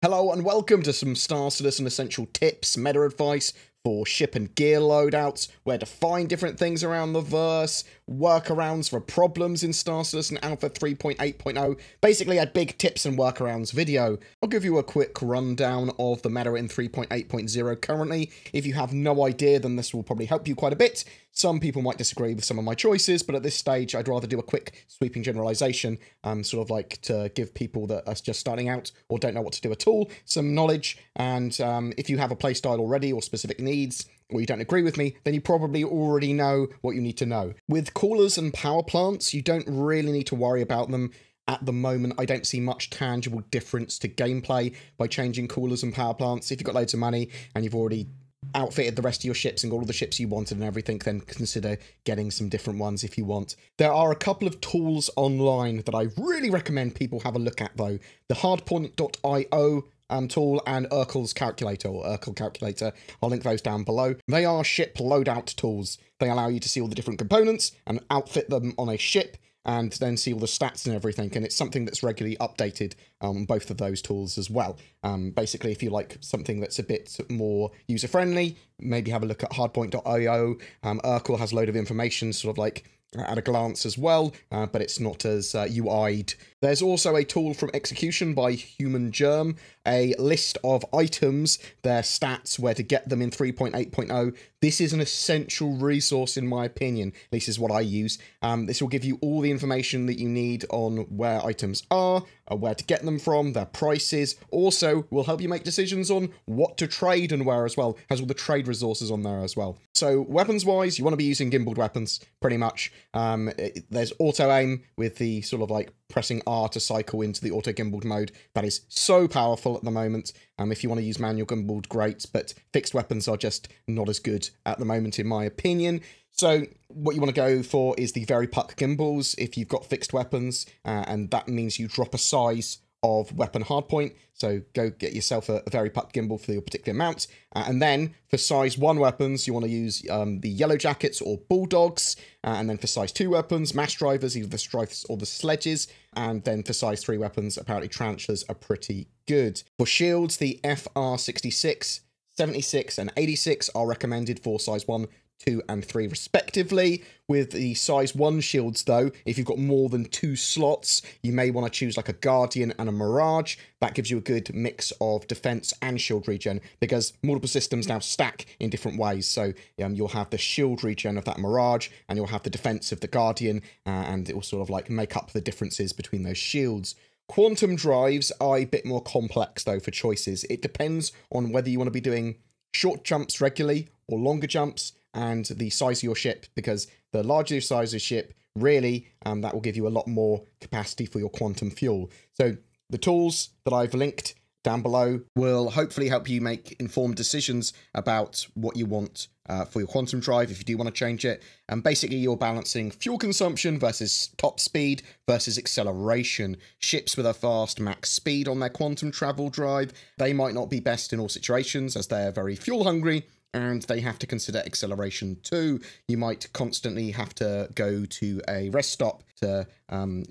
Hello and welcome to some Star Citizen essential tips, meta advice for ship and gear loadouts, where to find different things around the verse, workarounds for problems in Star Citizen Alpha 3.8.0, basically a big tips and workarounds video. I'll give you a quick rundown of the meta in 3.8.0 currently. If you have no idea, then this will probably help you quite a bit. Some people might disagree with some of my choices, but at this stage, I'd rather do a quick sweeping generalization, sort of like to give people that are just starting out or don't know what to do at all some knowledge. And if you have a playstyle already or specific needs, or you don't agree with me, then you probably already know what you need to know. With coolers and power plants, you don't really need to worry about them. At the moment, I don't see much tangible difference to gameplay by changing coolers and power plants. If you've got loads of money and you've already outfitted the rest of your ships and got all the ships you wanted and everything, then consider getting some different ones if you want. There are a couple of tools online that I really recommend people have a look at though. The hardpoint.io tool and Urkel's calculator, or Urkel calculator. I'll link those down below. They are ship loadout tools. They allow you to see all the different components and outfit them on a ship, and then see all the stats and everything, and it's something that's regularly updated on both of those tools as well. Basically, if you like something that's a bit more user-friendly, maybe have a look at hardpoint.io. Urkel has a load of information, sort of like at a glance as well, but it's not as UI'd. There's also a tool from Execution by Human Germ, a list of items, their stats, where to get them in 3.8.0. This is an essential resource in my opinion, at least is what I use. This will give you all the information that you need on where items are, where to get them from, their prices. Also, will help you make decisions on what to trade and where as well. Has all the trade resources on there as well. So weapons-wise, you want to be using gimbaled weapons, pretty much. There's auto-aim with the sort of like pressing R to cycle into the auto-gimbaled mode. That is so powerful at the moment. If you want to use manual gimbaled, great, but fixed weapons are just not as good at the moment in my opinion. So what you want to go for is the very puck gimbals if you've got fixed weapons, and that means you drop a size of weapon hardpoint. So go get yourself a very puck gimbal for your particular mount. And then for size 1 weapons, you want to use the yellow jackets or bulldogs. And then for size 2 weapons, mass drivers, either the strifes or the sledges. And then for size 3 weapons, apparently tarantulas are pretty good. For shields, the FR66, 76 and 86 are recommended for size 1, 2 and 3 respectively. With the size 1 shields though, if you've got more than 2 slots, you may want to choose like a Guardian and a Mirage. That gives you a good mix of defense and shield regen, because multiple systems now stack in different ways. So you'll have the shield regen of that Mirage, and you'll have the defense of the Guardian, and it will sort of like make up the differences between those shields. Quantum drives are a bit more complex though for choices. It depends on whether you want to be doing short jumps regularly or longer jumps, and the size of your ship, because the larger your size of ship, really, that will give you a lot more capacity for your quantum fuel. So the tools that I've linked down below will hopefully help you make informed decisions about what you want for your quantum drive, if you do want to change it. And basically you're balancing fuel consumption versus top speed versus acceleration. Ships with a fast max speed on their quantum travel drive, they might not be best in all situations, as they're very fuel hungry, and they have to consider acceleration too. You might constantly have to go to a rest stop to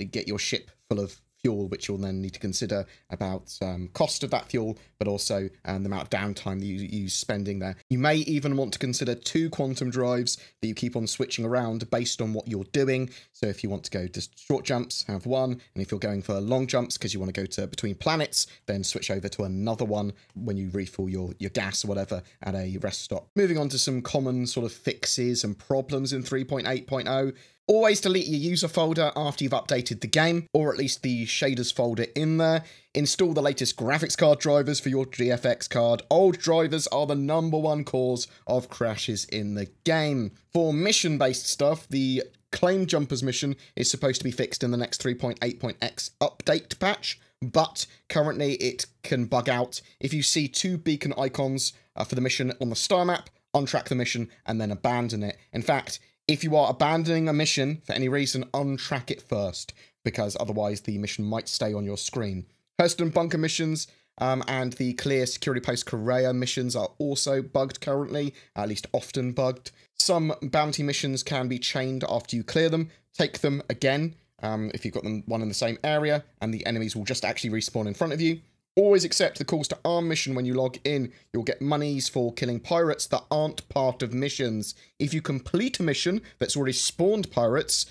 get your ship full of fuel, which you'll then need to consider about cost of that fuel, but also the amount of downtime that you spending there. You may even want to consider 2 quantum drives that you keep on switching around based on what you're doing. So if you want to go to short jumps, have one, and if you're going for long jumps because you want to go to between planets, then switch over to another one when you refill your gas or whatever at a rest stop. Moving on to some common sort of fixes and problems in 3.8.0. Always delete your user folder after you've updated the game, or at least the shaders folder in there. Install the latest graphics card drivers for your GFX card. Old drivers are the #1 cause of crashes in the game. For mission-based stuff, the Claim Jumpers mission is supposed to be fixed in the next 3.8.x update patch, but currently it can bug out. If you see 2 beacon icons for the mission on the star map, untrack the mission and then abandon it. In fact, if you are abandoning a mission for any reason, untrack it first, because otherwise the mission might stay on your screen. Hurston bunker missions and the clear security post Korea missions are also bugged currently, at least often bugged. Some bounty missions can be chained after you clear them. Take them again if you've got them one in the same area, and the enemies will just actually respawn in front of you. Always accept the calls to arm mission when you log in. You'll get monies for killing pirates that aren't part of missions. If you complete a mission that's already spawned pirates,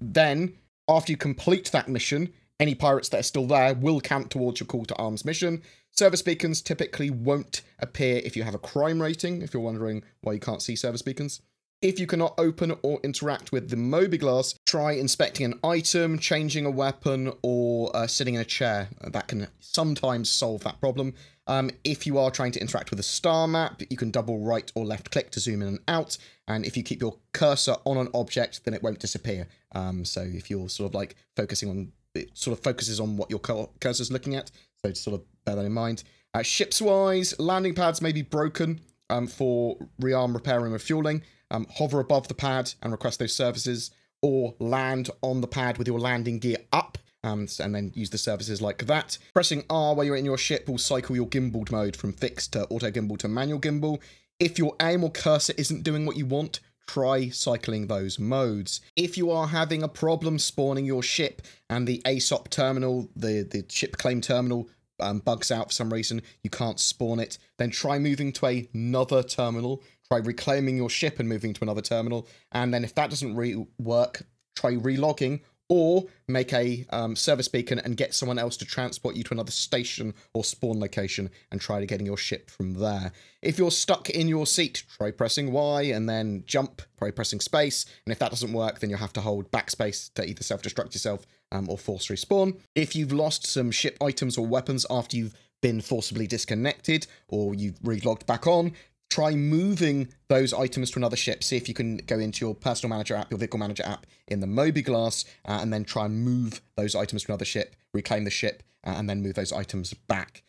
then after you complete that mission, any pirates that are still there will count towards your call to arms mission. Service beacons typically won't appear if you have a crime rating, if you're wondering why you can't see service beacons. If you cannot open or interact with the Mobiglass, try inspecting an item, changing a weapon, or sitting in a chair. That can sometimes solve that problem. If you are trying to interact with a star map, you can double right or left click to zoom in and out. And if you keep your cursor on an object, then it won't disappear. So if you're sort of like focusing on, it sort of focuses on what your cursor's looking at. So just sort of bear that in mind. Ships-wise, landing pads may be broken for rearm, repair, and refueling. Hover above the pad and request those services, or land on the pad with your landing gear up, and then use the services like that. Pressing R while you're in your ship will cycle your gimbaled mode from fixed to auto gimbal to manual gimbal. If your aim or cursor isn't doing what you want, try cycling those modes. If you are having a problem spawning your ship and the Esop terminal, the ship claim terminal, bugs out for some reason, you can't spawn it, then try moving to another terminal. Try reclaiming your ship and moving to another terminal. And then if that doesn't work, try relogging or make a service beacon and get someone else to transport you to another station or spawn location and try to getting your ship from there. If you're stuck in your seat, try pressing Y and then jump, try pressing space. And if that doesn't work, then you'll have to hold backspace to either self-destruct yourself or force respawn. If you've lost some ship items or weapons after you've been forcibly disconnected or you've relogged back on, try moving those items to another ship. See if you can go into your personal manager app, your vehicle manager app in the Mobiglass, and then try and move those items to another ship, reclaim the ship, and then move those items back.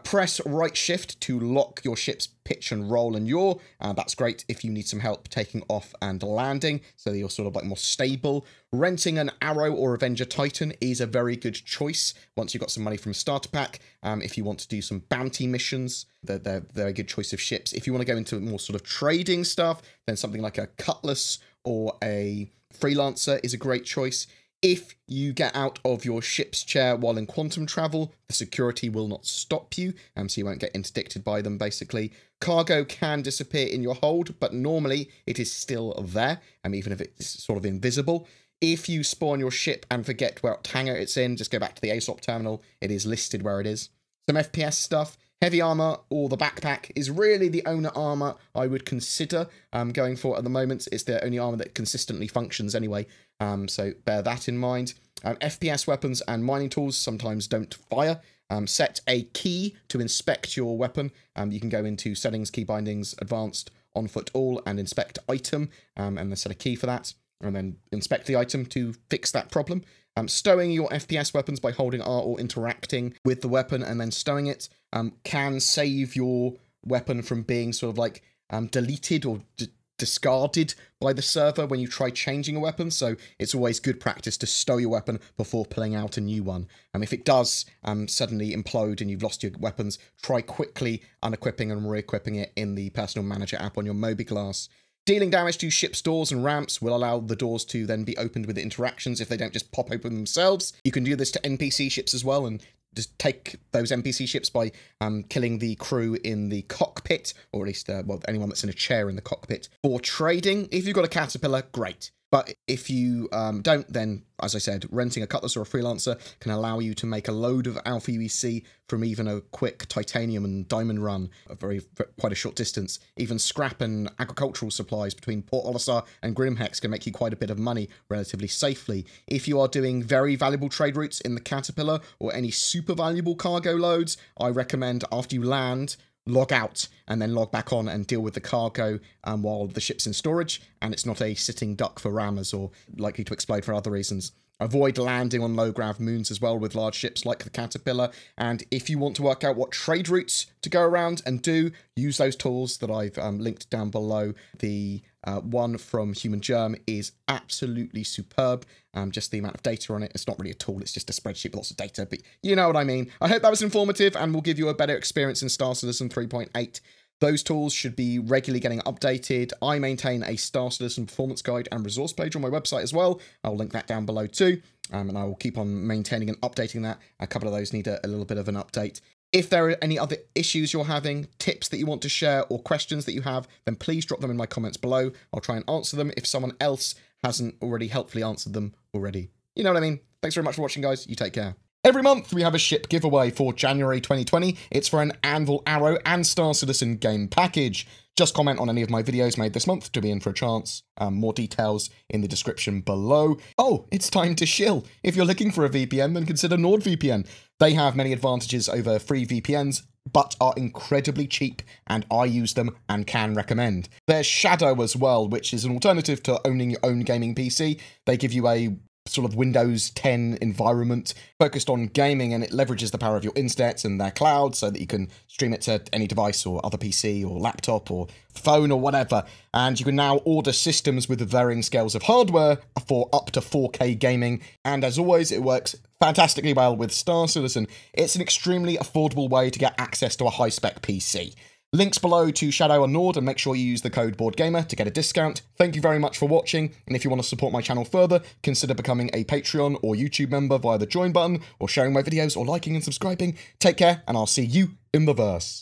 Press right shift to lock your ship's pitch and roll and yaw. That's great if you need some help taking off and landing, so that you're sort of like more stable. Renting an Arrow or Avenger Titan is a very good choice once you've got some money from a starter pack. If you want to do some bounty missions, they're a good choice of ships. If you want to go into more sort of trading stuff, then something like a Cutlass or a Freelancer is a great choice. If you get out of your ship's chair while in quantum travel, the security will not stop you, so you won't get interdicted by them, basically. Cargo can disappear in your hold, but normally it is still there, even if it's sort of invisible. If you spawn your ship and forget what hangar it's in, just go back to the Esop terminal. It is listed where it is. Some FPS stuff. Heavy armor or the backpack is really the only armor I would consider going for at the moment. It's the only armor that consistently functions anyway, so bear that in mind. FPS weapons and mining tools sometimes don't fire. Set a key to inspect your weapon. You can go into settings, key bindings, advanced, on foot all, and inspect item, and then set a key for that, and then inspect the item to fix that problem. Stowing your FPS weapons by holding R or interacting with the weapon and then stowing it can save your weapon from being sort of like deleted or discarded by the server when you try changing a weapon. So it's always good practice to stow your weapon before pulling out a new one. If it does suddenly implode and you've lost your weapons, try quickly unequipping and re-equipping it in the personal manager app on your Mobiglass. Dealing damage to ship's doors and ramps will allow the doors to then be opened with interactions if they don't just pop open themselves. You can do this to NPC ships as well, and just take those NPC ships by killing the crew in the cockpit, or at least, well, anyone that's in a chair in the cockpit. For trading, if you've got a caterpillar, great. But if you don't, then, as I said, renting a Cutlass or a Freelancer can allow you to make a load of Alpha UEC from even a quick titanium and diamond run, quite a short distance. Even scrap and agricultural supplies between Port Olisar and Grimhex can make you quite a bit of money relatively safely. If you are doing very valuable trade routes in the Caterpillar or any super valuable cargo loads, I recommend after you land, log out and then log back on and deal with the cargo while the ship's in storage and it's not a sitting duck for rammers or likely to explode for other reasons. Avoid landing on low-grav moons as well with large ships like the Caterpillar, and if you want to work out what trade routes to go around and do, use those tools that I've linked down below. The one from Human Germ is absolutely superb. Just the amount of data on it, it's not really a tool, it's just a spreadsheet with lots of data, but you know what I mean. I hope that was informative and will give you a better experience in Star Citizen 3.8. Those tools should be regularly getting updated. I maintain a Star Citizen performance guide and resource page on my website as well. I'll link that down below too. And I will keep on maintaining and updating that. A couple of those need a little bit of an update. If there are any other issues you're having, tips that you want to share, or questions that you have, then please drop them in my comments below. I'll try and answer them if someone else hasn't already helpfully answered them already. You know what I mean? Thanks very much for watching, guys. You take care. Every month, we have a ship giveaway for January 2020. It's for an Anvil Arrow and Star Citizen game package. Just comment on any of my videos made this month to be in for a chance. More details in the description below. Oh, it's time to shill. If you're looking for a VPN, then consider NordVPN. They have many advantages over free VPNs, but are incredibly cheap, and I use them and can recommend. There's Shadow as well, which is an alternative to owning your own gaming PC. They give you a sort of Windows 10 environment focused on gaming, and it leverages the power of your internet and their cloud so that you can stream it to any device or other PC or laptop or phone or whatever. And you can now order systems with varying scales of hardware for up to 4K gaming. And as always, it works fantastically well with Star Citizen. It's an extremely affordable way to get access to a high-spec PC. Links below to Shadow and Nord, and make sure you use the code BoredGamer to get a discount. Thank you very much for watching, and if you want to support my channel further, consider becoming a Patreon or YouTube member via the join button, or sharing my videos, or liking and subscribing. Take care, and I'll see you in the verse.